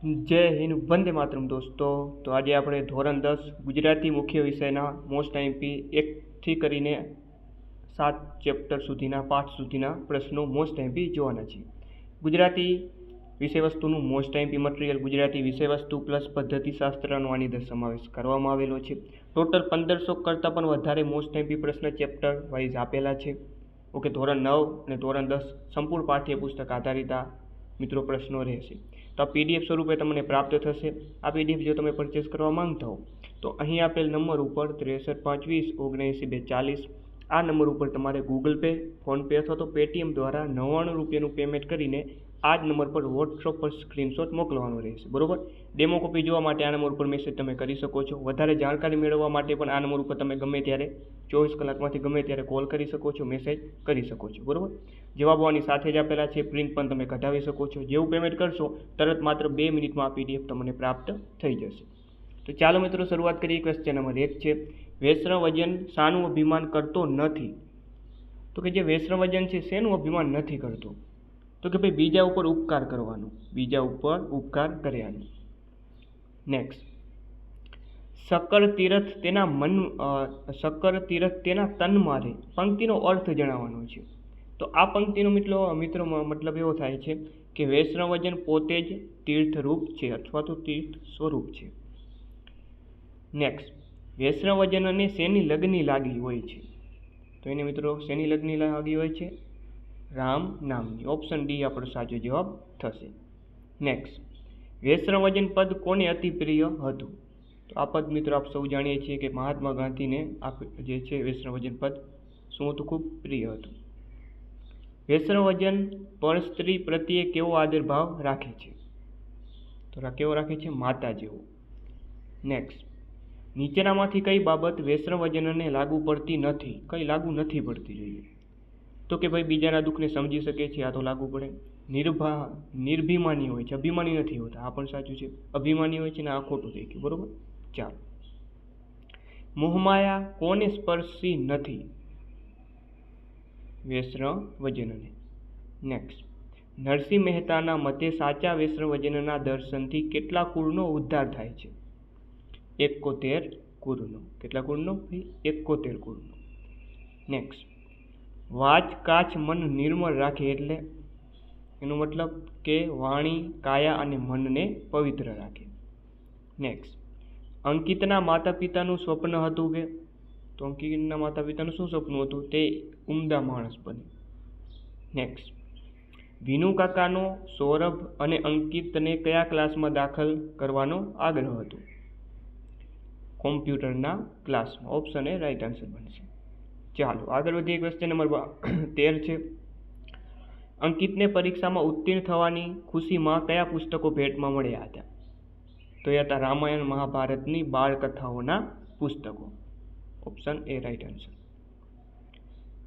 જય હિન્દ, વંદે માતરમ દોસ્તો. તો આજે આપણે ધોરણ 10 ગુજરાતી મુખ્ય વિષયના મોસ્ટ આઈએમપી 1થી કરીને 7 ચેપ્ટર સુધીના પાઠ સુધીના પ્રશ્નો મોસ્ટ આઈએમપી જોવાના છે. ગુજરાતી વિષયવસ્તુનું મોસ્ટ આઈએમપી મટીરિયલ ગુજરાતી વિષયવસ્તુ પ્લસ પદ્ધતિશાસ્ત્રનો આની અંદર સમાવેશ કરવામાં આવેલો છે. ટોટલ 1500 કરતાં પણ વધારે મોસ્ટ આઈએમપી પ્રશ્ન ચેપ્ટર વાઇઝ આપેલા છે. ઓકે, ધોરણ 9 અને ધોરણ 10 સંપૂર્ણ પાઠ્યપુસ્તક આધારિત આ મિત્રો પ્રશ્નો રહેશે. તો આ પીડીએફ સ્વરૂપે તમને પ્રાપ્ત થશે. આ પીડીએફ જો તમે પરચેસ કરવા માંગતા હો તો અહીં આપેલ નંબર ઉપર 63 520 79 240 આ નંબર ઉપર તમારે ગૂગલ પે, ફોનપે અથવા તો પેટીએમ દ્વારા 99 રૂપિયાનું પેમેન્ટ કરીને આ જ નંબર પર વોટ્સઅપ પર સ્ક્રીનશોટ મોકલવાનો રહેશે. બરોબર. ડેમો કોપી જોવા માટે આ નંબર ઉપર મેસેજ તમે કરી શકો છો. વધારે જાણકારી મેળવવા માટે પણ આ નંબર ઉપર તમે ગમે ત્યારે 24 કલાકમાંથી ગમે ત્યારે કોલ કરી શકો છો, મેસેજ કરી શકો છો. બરોબર. જવાબો આની સાથે જ આપેલા છે, પ્રિન્ટ પણ તમે કઢાવી શકો છો. જેવું પેમેન્ટ કરશો તરત માત્ર 2 મિનિટમાં આ પીડીએફ તમને પ્રાપ્ત થઈ જશે. તો ચાલો મિત્રો શરૂઆત કરીએ. ક્વેશ્ચન નંબર 1 છે, વૈષ્ણવજન શાનું અભિમાન કરતો નથી? તો કે જે વૈષ્ણવજન છે શેનું અભિમાન નથી કરતો? તો કે ભાઈ બીજા ઉપર ઉપકાર કરવાનો, બીજા ઉપર ઉપકાર કર્યાનો. નેક્સ્ટ, શક્કર તીરથ તેના તન મારે. પંક્તિનો અર્થ જણાવવાનો છે. તો આ પંક્તિનો મિત્રો મતલબ એવો થાય છે કે વૈષ્ણવજન પોતે જ તીર્થરૂપ છે અથવા તો તીર્થ સ્વરૂપ છે. નેક્સ્ટ, વૈષ્ણવજનને શેની લગ્ની લાગી હોય છે? તો એને મિત્રો શેની લગ્ની લાગી હોય છે? રામ નામની. ઓપ્શન ડી આપણો સાચો જવાબ થશે. નેક્સ્ટ, વૈષ્ણવજન પદ કોને અતિ પ્રિય હતું? તો આ પદ મિત્રો આપ સૌ જાણીએ છીએ કે મહાત્મા ગાંધીને જે છે વૈષ્ણવજન પદ શું હતું? ખૂબ પ્રિય હતું. વૈષ્ણવજન પર સ્ત્રી પ્રત્યે કેવો આદરભાવ રાખે છે? તો કેવો રાખે છે? માતા જેવો. નેક્સ્ટ, નીચેનામાંથી કઈ બાબત વૈષ્ણવજનને લાગુ પડતી નથી? કઈ લાગુ નથી પડતી જોઈએ? તો કે ભાઈ બીજાના દુઃખને સમજી શકે છે, આ તો લાગુ પડે. નિર્ભિમાની હોય છે, અભિમાની નથી હોતા, આ પણ સાચું છે. અભિમાની હોય છે ને આ ખોટું થઈ ગયું. બરોબર. ચાલો, મોહમાયા કોને સ્પર્શી નથી? વૈષ્ણવજનને. નેક્સ્ટ, નરસિંહ મહેતાના મતે સાચા વૈષ્ણવજનના દર્શનથી કેટલા કુળનો ઉદ્ધાર થાય છે? 71 કુળનો. કેટલા કુળનો? 71 કુળનો. નેક્સ્ટ, વાચ કાચ મન નિર્મળ રાખે એટલે? એનો મતલબ કે વાણી, કાયા અને મનને પવિત્ર રાખે. નેક્સ્ટ, અંકિતના માતા પિતાનું સ્વપ્ન હતું કે? તો અંકિતના માતા પિતાનું શું સપનું હતું? તે ઉમદા માણસ બને. નેક્સ્ટ, વિનુ કાકાનો સૌરભ અને અંકિતને કયા ક્લાસમાં દાખલ કરવાનો આગ્રહ હતો? કોમ્પ્યુટરના ક્લાસમાં. ઓપ્શન એ રાઈટ આન્સર બનશે. ચાલો આગળ વધીએ. ક્વેશ્ચન નંબર 13 છે, અંકિતને પરીક્ષામાં ઉત્તીર્ણ થવાની ખુશીમાં કયા પુસ્તકો ભેટમાં મળ્યા હતા? તો એ હતા રામાયણ મહાભારતની બાળકથાઓના પુસ્તકો. Option A right answer.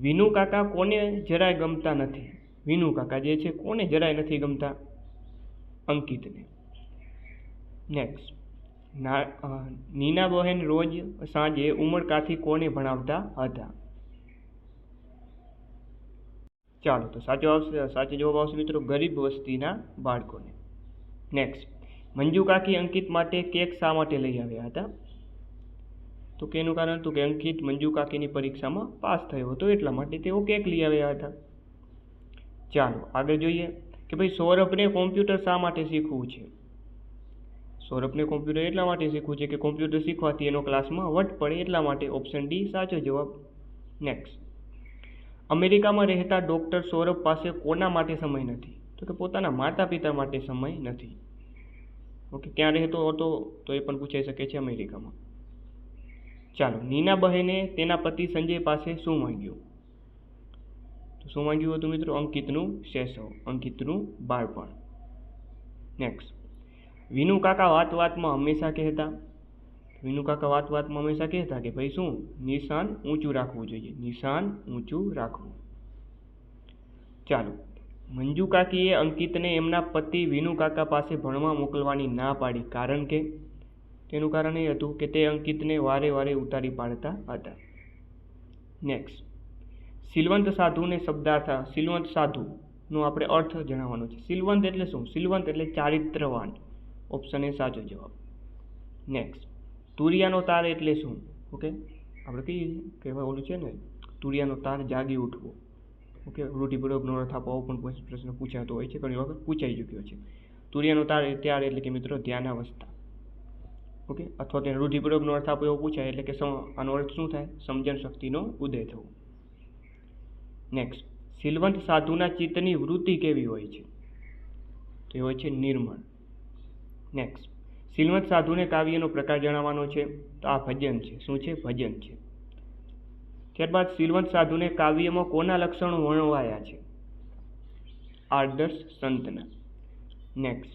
Vinu કાકા કોને જરાય ગમતા નથી? વિનુ કાકા જે છે કોને જરાય નથી ગમતા? અંકિતને. નેક્સ્ટ, નીના બહેન રોજ સાંજે ઉમરકાથી કોને ભણાવતા હતા? ચાલો, તો સાચો જવાબ આવશે મિત્રો ગરીબ વસ્તીના બાળકોને. નેક્સ્ટ, મંજુ કાકી અંકિત માટે કેક શા માટે લઈ આવ્યા હતા? તો કે એનું કારણ હતું કે અંકિત મંજુ કાકીની પરીક્ષામાં પાસ થયો હતો એટલા માટે તેઓ કેક લઈ આવ્યા હતા. ચાલો આગળ જોઈએ કે ભાઈ સૌરભને કોમ્પ્યુટર શા માટે શીખવું છે? સૌરભને કોમ્પ્યુટર એટલા માટે શીખવું છે કે કોમ્પ્યુટર શીખવાથી એનો ક્લાસમાં વટ પડે એટલા માટે. ઓપ્શન ડી સાચો જવાબ. નેક્સ્ટ, અમેરિકામાં રહેતા ડૉક્ટર સૌરભ પાસે કોના માટે સમય નથી? તો કે પોતાના માતા પિતા માટે સમય નથી. ઓકે, ક્યાં રહેતો હતો? તો એ પણ પૂછાઈ શકે છે, અમેરિકામાં. ચાલો, નીના બહેને તેના પતિ સંજય પાસે શું માંગ્યું? તો શું માંગ્યું હતું મિત્રો? અંકિતનું શૈશવ, અંકિતનું બાળપણ. નેક્સ્ટ, વિનુ કાકા વાતમાં હંમેશા કહેતા? વિનુ કાકા વાતમાં હંમેશા કહેતા કે ભાઈ શું? નિશાન ઊંચું રાખવું જોઈએ, નિશાન ઊંચું રાખવું. ચાલો, મંજુ કાકીએ અંકિતને એમના પતિ વિનુ કાકા પાસે ભણવા મોકલવાની ના પાડી, કારણ કે? તેનું કારણ એ હતું કે તે અંકિતને વારે વારે ઉતારી પાડતા હતા. નેક્સ્ટ, સિલવંત સાધુને શબ્દાર્થ, સિલવંત સાધુનો આપણે અર્થ જણાવવાનો છે. સિલવંત એટલે શું? સિલવંત એટલે ચારિત્રવાન. ઓપ્શન એ સાચો જવાબ. નેક્સ્ટ, તુરિયાનો તાર એટલે શું? ઓકે, આપણે કહીએ કે ઓલું છે ને, તુરિયાનો તાર જાગી ઉઠવો. ઓકે, રૂઢિપ્રયોગનો અર્થ આપો, આવો પણ પ્રશ્ન પૂછાતો હોય છે, ઘણી વખત પૂછાઈ ચૂક્યો છે. તુરિયાનો તાર એટલે કે મિત્રો ધ્યાનાવસ્થા. ઓકે, અથવા તો રૂઢિપ્રયોગનો અર્થ આપો એવો પૂછાય એટલે કે આનો અર્થ શું થાય? સમજણ શક્તિનો ઉદય થવો. નેક્સ્ટ, સિલવંત સાધુના ચિત્તની વૃત્તિ કેવી હોય છે? તો એ હોય છે નિર્મળ. નેક્સ્ટ, સિલવંત સાધુને કાવ્યનો પ્રકાર જણાવવાનો છે, તો આ ભજન છે. શું છે? ભજન છે. ત્યારબાદ સિલવંત સાધુને કાવ્યમાં કોના લક્ષણો વર્ણવાયા છે? આદર્શ સંતના. નેક્સ્ટ,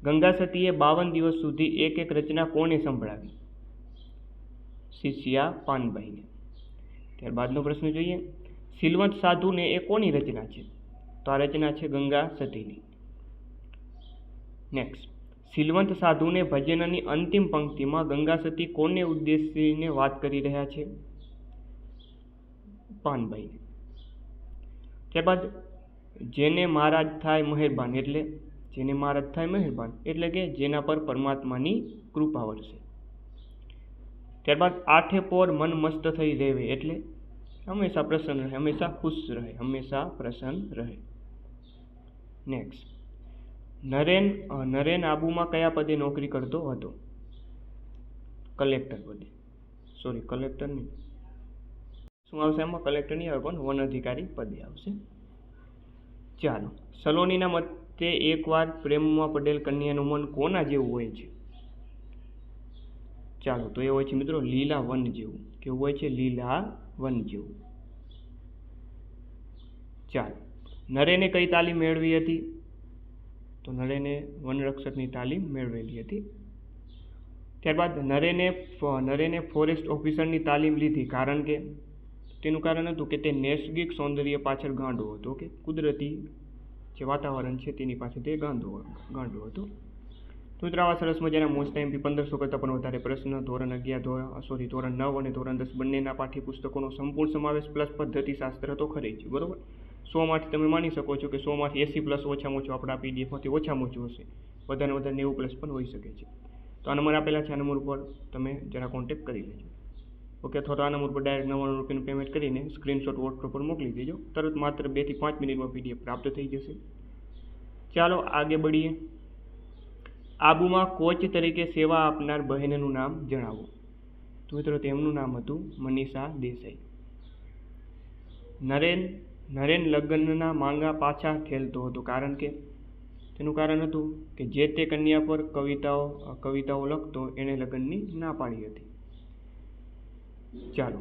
ગંગા સતીએ 52 દિવસ સુધી એક એક રચના કોને સંભળાવી? શિષ્યા પાનબાઈને. ત્યારબાદનો પ્રશ્ન જોઈએ, સિલવંત સાધુને એ કોની રચના છે? તો આ રચના છે ગંગા સતીની. નેક્સ્ટ, સિલવંત સાધુને ભજનની અંતિમ પંક્તિમાં ગંગા સતી કોને ઉદ્દેશીને વાત કરી રહ્યા છે? પાનબાઈને. ત્યારબાદ જેને મહારાજ થાય મહેરબાન એટલે જેને મહારાજ થાય મહેરબાન એટલે કે જેના પર પરમાત્માની કૃપા વરસે. ત્યારબાદ આઠે પોર મન મસ્ત થઈ રહેવે એટલે હંમેશા પ્રસન્ન રહે, હંમેશા ખુશ રહે, હંમેશા પ્રસન્ન રહે. નેક્સ્ટ, નરેન આબુમાં કયા પદે નોકરી કરતો હતો? કલેક્ટર પદે. સોરી, કલેક્ટર નહીં, શું આવશે એમાં? કલેક્ટર નહીં આવે, પણ વન અધિકારી પદે આવશે. ચાલો, સલોનીના મતે એકવાર પ્રેમમાં પડેલ કન્યાનું મન કોના જેવું હોય છે? ચાલો, તો એ હોય છે મિત્રો લીલા વન જેવું. કેવું હોય છે? લીલા વન જેવું. ચાલો, નરેને કઈ તાલીમ મેળવી હતી? તો નરેને વનરક્ષકની તાલીમ મેળવેલી હતી. ત્યારબાદ નરેને ફોરેસ્ટ ઓફિસરની તાલીમ લીધી, કારણ કે તેનું કારણ હતું કે તે નૈસર્ગિક સૌંદર્ય પાછળ ગાંડો હતો. કે કુદરતી જે વાતાવરણ છે તેની પાછળ તે ગાંડો હતો. તો મિત્રો આવા સરસ મજાના મોસ્ટ ટાઈમથી 1500 કરતાં પણ વધારે પ્રશ્ન ધોરણ 11 ધોરણ 9 અને ધોરણ 10 બંનેના પાઠ્યપુસ્તકોનો સંપૂર્ણ સમાવેશ પ્લસ પદ્ધતિશાસ્ત્ર તો ખરી જ, બરોબર. 100માંથી તમે માની શકો છો કે 100માંથી 80+ ઓછામાં ઓછું આપણા પીડીએફમાંથી ઓછામાં ઓછું હશે. વધારે 90+ પણ હોઈ શકે છે. તો આ નંબર આપેલા છે, આ નંબર ઉપર તમે જરા કોન્ટેક્ટ કરી લેજો. ઓકે, અથવા તો આ નંબર પર ડાયરેક્ટ 99 રૂપિયાનું પેમેન્ટ કરીને સ્ક્રીનશોટ વોટ્સએપ પર મોકલી દેજો. તરત માત્ર 2 થી 5 મિનિટમાં પીડીએફ પ્રાપ્ત થઈ જશે. ચાલો આગે बढ़िए. આબુમાં કોચ તરીકે સેવા આપનાર બહેનનું નામ જણાવો. તો મિત્રો તેમનું નામ હતું મનીષા દેસાઈ. નરેન લગ્નના માંગા પાછા ઠેલતો હતો, કારણ કે તેનું કારણ હતું કે જે તે કન્યા પર કવિતાઓ લખતો એણે લગ્નની ના પાડી હતી. ચાલો,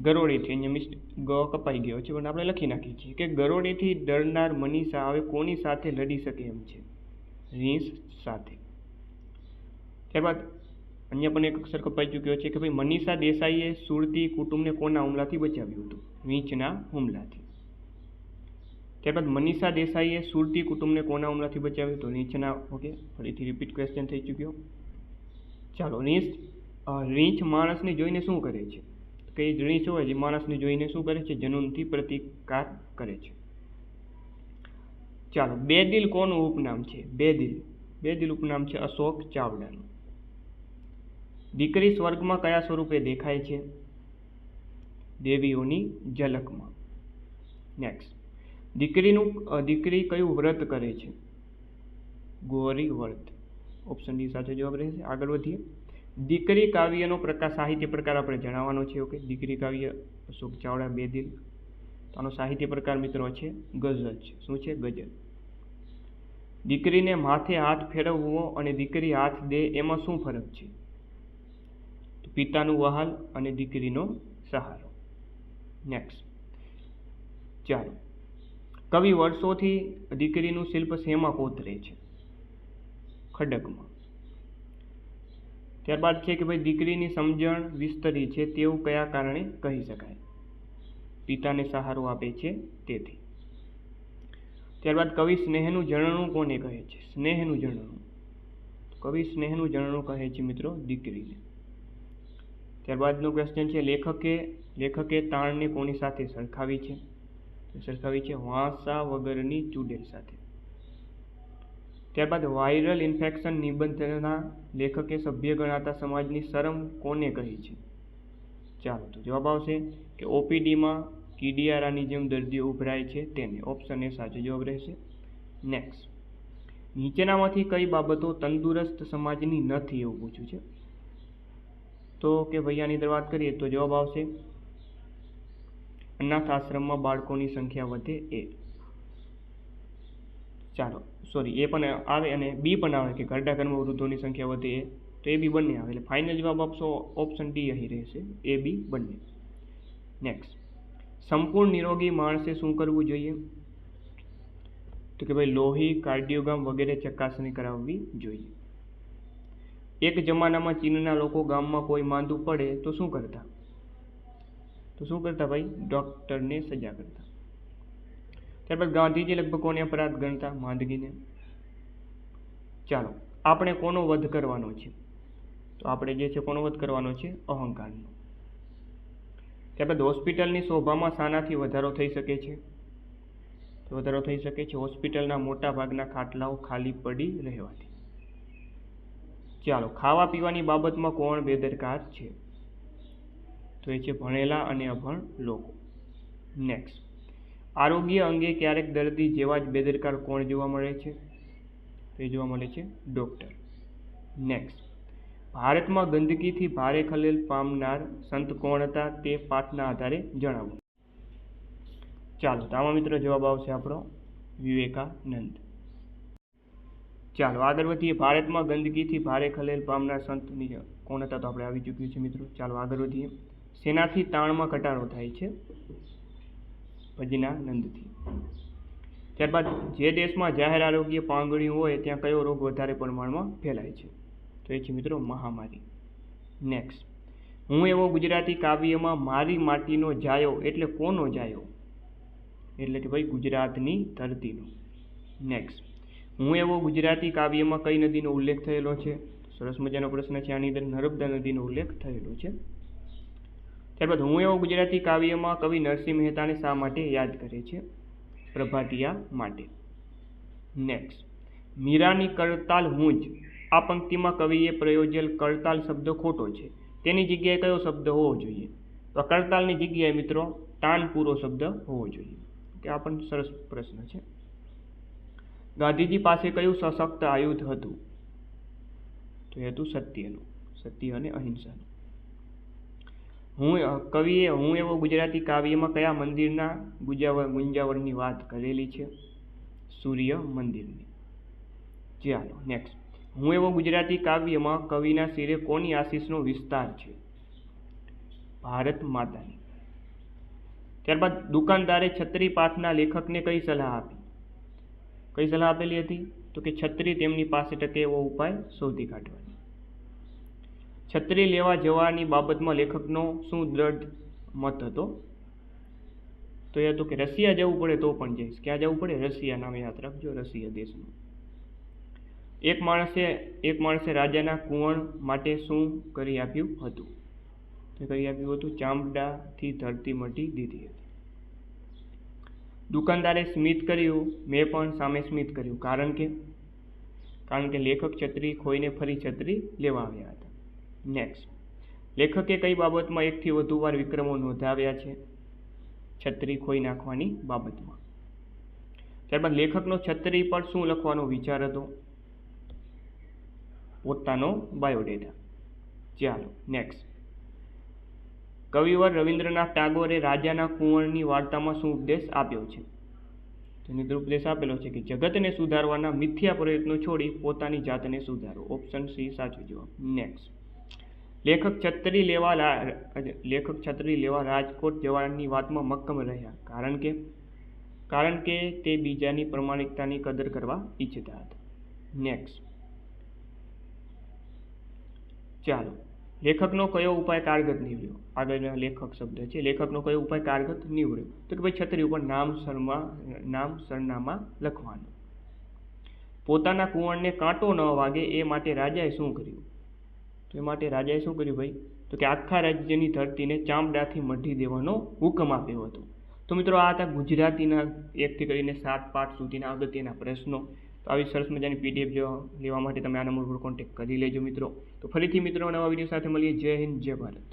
ગરોળીથી, અહીંયા ગ કપાઈ ગયો છે પણ આપણે લખી નાખીએ છીએ કે ગરોળીથી ડરનાર મનીષા હવે કોની સાથે લડી શકે એમ છે? રીંછ સાથે. ત્યારબાદ અહીંયા પણ એક અક્ષર કપાઈ ચૂક્યો છે કે ભાઈ મનીષા દેસાઈએ સુરતી કુટુંબને કોના હુમલાથી બચાવ્યું હતું? રીંછના હુમલાથી. ત્યારબાદ મનીષા દેસાઈએ સુરતી કુટુંબને કોના હુમલાથી બચાવ્યું? તો રીંછના. ઓકે, ફરીથી રિપીટ ક્વેશ્ચન થઈ ચૂક્યો. ચાલો, રીંછ માણસને જોઈને શું કરે છે? કે રીંછ હોય જે માણસને જોઈને શું કરે છે? જનૂનથી પ્રતિકાર કરે છે. ચાલો, બેદિલ કોનું ઉપનામ છે? બેદિલ ઉપનામ છે અશોક ચાવડાનું. દીકરી સ્વર્ગમાં કયા સ્વરૂપે દેખાય છે? દેવીઓની ઝલકમાં. નેક્સ્ટ, દીકરી કયું વ્રત કરે છે? ગૌરી વ્રત. ઓપ્શન ડી સાચો જવાબ રહેશે. આગળ વધીએ. દીકરી કાવ્યનો સાહિત્ય પ્રકાર આપણે જણાવવાનો છે. ઓકે, દીકરી કાવ્ય અશોક ચાવડા, બેદિલ. તો આનો સાહિત્ય પ્રકાર મિત્રો છે ગઝલ છે. શું છે? ગઝલ. દીકરીને માથે હાથ ફેરવવો અને દીકરી હાથ દે એમાં શું ફરક છે? પિતાનું વહાલ અને દીકરીનો સહારો. નેક્સ્ટ, ચાલો, કવિ વર્ષોથી દીકરીનું શિલ્પ શેમાં કોતરે છે? ખડગમાં. ત્યારબાદ છે કે ભાઈ દીકરીની સમજણ વિસ્તરી છે તેવું કયા કારણે કહી શકાય? પિતાને સહારો આપે છે તેથી. ત્યારબાદ કવિ સ્નેહનું ઝરણું કોને કહે છે? સ્નેહનું ઝરણું. કવિ સ્નેહનું ઝરણું કહે છે મિત્રો દીકરીને. ત્યારબાદનો ક્વેશ્ચન છે લેખકે તાણને કોની સાથે સરખાવી છે? સરખાવી છે વાંસા વગરની ચૂડેલ સાથે. ત્યારબાદ વાયરલ ઇન્ફેક્શન નિબંધના લેખકે સભ્ય ગણાતા સમાજની શરમ કોને કહી છે? ચાલો તો જવાબ આવશે કે ઓપીડીમાં કીડિયારાની જેમ દર્દીઓ ઉભરાય છે તેને. ઓપ્શન એ સાચો જવાબ રહેશે. નેક્સ્ટ, નીચેનામાંથી કઈ બાબતો તંદુરસ્ત સમાજની નથી એવું પૂછ્યું છે. તો કે ભાઈ આની અંદર વાત કરીએ તો જવાબ આવશે અનાથ આશ્રમમાં બાળકોની સંખ્યા વધે એ. ચાલો સોરી એ પણ આવે અને બી પણ આવે કે ઘરડા ઘરમાં વૃદ્ધોની સંખ્યા વધે એ, તો એ બી બંને આવે. એટલે ફાઇનલ જવાબ આપશો ઓપ્શન ડી અહીં રહેશે, એ બી બંને. નેક્સ્ટ, સંપૂર્ણ નિરોગી માણસે શું કરવું જોઈએ? તો કે ભાઈ લોહી, કાર્ડિયોગ્રામ વગેરે ચકાસણી કરાવવી જોઈએ. એક જમાનામાં ચીનના લોકો ગામમાં કોઈ માંદું પડે તો શું કરતા? ભાઈ ડૉક્ટરને સજા કરતા. ત્યારબાદ ગાંધીજી લગભગ કોને અપરાધ ગણતા? માંદગીને. ચાલો, આપણે કોનો વધ કરવાનો છે? તો આપણે જે છે કોનો વધ કરવાનો છે? અહંકારનો. ત્યારબાદ હોસ્પિટલની શોભામાં શાનાથી વધારો થઈ શકે છે? તો વધારો થઈ શકે છે હોસ્પિટલના મોટા ભાગના ખાટલાઓ ખાલી પડી રહેવાથી. ચાલો, ખાવા પીવાની બાબતમાં કોણ બેદરકાર છે? તો એ છે ભણેલા અને અભણ લોકો. નેક્સ્ટ, આરોગ્ય અંગે ક્યારેક દર્દી જેવા જ બેદરકાર કોણ જોવા મળે છે? તો એ જોવા મળે છે ડૉક્ટર. નેક્સ્ટ, ભારતમાં ગંદકીથી ભારે ખલેલ પામનાર સંત કોણ હતા? તે પાઠના આધારે જણાવો. ચાલો, તો આમાં મિત્રો જવાબ આવશે આપણો વિવેકાનંદ. ચાલો આગળ વધીએ. ભારતમાં ગંદકીથી ભારે ખલેલ પામનાર સંત કોણ હતા? તો આપણે આવી ચૂક્યું છે મિત્રો. ચાલો આગળ વધીએ. શેનાથી તાણમાં ઘટાડો થાય છે? ભજનાનંદથી. ત્યારબાદ જે દેશમાં જાહેર આરોગ્ય પાંગળ્યું હોય ત્યાં કયો રોગ વધારે પ્રમાણમાં ફેલાય છે? તો એ છે મિત્રો મહામારી. નેક્સ્ટ, હું એવો ગુજરાતી કાવ્યમાં મારી માટીનો જાયો એટલે કોનો જાયો? એટલે કે ભાઈ ગુજરાતની ધરતીનો. નેક્સ્ટ, હું એવો ગુજરાતી કાવ્યમાં કઈ નદીનો ઉલ્લેખ થયેલો છે? સરસ મજાનો પ્રશ્ન છે. આની અંદર નર્મદા નદીનો ઉલ્લેખ થયેલો છે. ત્યારબાદ હું એવો ગુજરાતી કાવ્યમાં કવિ નરસિંહ મહેતાને શા માટે યાદ કરે છે? પ્રભાતિયા માટે. નેક્સ્ટ, મીરાની કરતાલ હું જ. આ પંક્તિમાં કવિએ પ્રયોજેલ કરતાલ શબ્દ ખોટો છે. તેની જગ્યાએ કયો શબ્દ હોવો જોઈએ? તો કરતાલની જગ્યાએ મિત્રો તાનપુરો શબ્દ હોવો જોઈએ. કે આ પણ સરસ પ્રશ્ન છે. ગાંધીજી પાસે કયું સશક્ત આયુધ હતું? તો એ હતું સત્યનું. સત્ય અને અહિંસાનું. કવિએ હું એવો ગુજરાતી કાવ્યમાં કયા મંદિરના ગુંજાવળની વાત કરેલી છે? સૂર્ય મંદિરની. ચાલો નેક્સ્ટ, હું એવો ગુજરાતી કાવ્યમાં કવિના શિરે કોની આશીષનો વિસ્તાર છે? ભારત માતાની. ત્યારબાદ દુકાનદારે છત્રી પાઠના લેખકને કઈ સલાહ આપી? કઈ સલાહ આપેલી હતી? તો કે છત્રી તેમની પાસે ટકે એવો ઉપાય શોધી કાઢવાનો. છત્રી લેવા જવાની બાબતમાં લેખકનો શું દ્રઢ મત હતો? તો એ હતું કે રશિયા જવું પડે તો પણ જઈશ. ક્યાં જવું પડે? રશિયા. નામ યાદ રાખજો, રશિયા દેશનું. એક માણસે રાજાના કુંવર માટે શું કરી આપ્યું હતું? તો કરી આપ્યું હતું ચામડાથી ધરતી મટી દીધી હતી. દુકાનદારે સ્મિત કર્યું, મેં પણ સામે સ્મિત કર્યું. કારણ કે લેખક છત્રી ખોઈને ફરી છત્રી લેવા આવ્યા હતા. નેક્સ્ટ, લેખકે કઈ બાબતમાં એકથી વધુ વાર વિક્રમો નોંધાવ્યા છે? છત્રી ખોઈ નાખવાની બાબતમાં. ત્યારબાદ લેખકનો છત્રી પર શું લખવાનો વિચાર હતો? પોતાનો બાયોડેટા. ચાલો નેક્સ્ટ, કવિવર રવિન્દ્રનાથ ટાગોરે રાજાના કુંવરની વાર્તામાં શું ઉપદેશ આપ્યો છે? તેની અંદર ઉપદેશ આપેલો છે કે જગતને સુધારવાના મિથ્યા પ્રયત્નો છોડી પોતાની જાતને સુધારો. ઓપ્શન સી સાચો જવાબ. નેક્સ્ટ, લેખક છત્રી લેવા રાજકોટ જવાની વાતમાં મક્કમ રહ્યા. કારણ કે તે બીજાની પ્રમાણિકતાની કદર કરવા ઈચ્છતા હતા. નેક્સ્ટ, ચાલો, લેખકનો કયો ઉપાય કારગત નીવડ્યો? આગળના લેખક શબ્દ છે. લેખકનો કયો ઉપાય કારગત નીવડ્યો? તો કે ભાઈ છત્રી ઉપર નામ સરનામા લખવાનું. પોતાના કુંવરને કાંટો ન વાગે એ માટે રાજાએ શું કર્યું? તો એ માટે રાજાએ શું કર્યું ભાઈ? તો કે આખા રાજ્યની ધરતીને ચામડાથી મઢી દેવાનો હુકમ આપ્યો હતો. તો મિત્રો આ હતા ગુજરાતીના 1 થી કરીને 7 પાઠ સુધીના અગત્યના પ્રશ્નો. તો આવી સરસ મજાની PDF લેવા માટે તમે આ નંબર પર કોન્ટેક્ટ કરી લેજો મિત્રો. તો ફરીથી મિત્રો નવા વિડીયો સાથે મળીએ. જય હિન્દ, જય ભારત.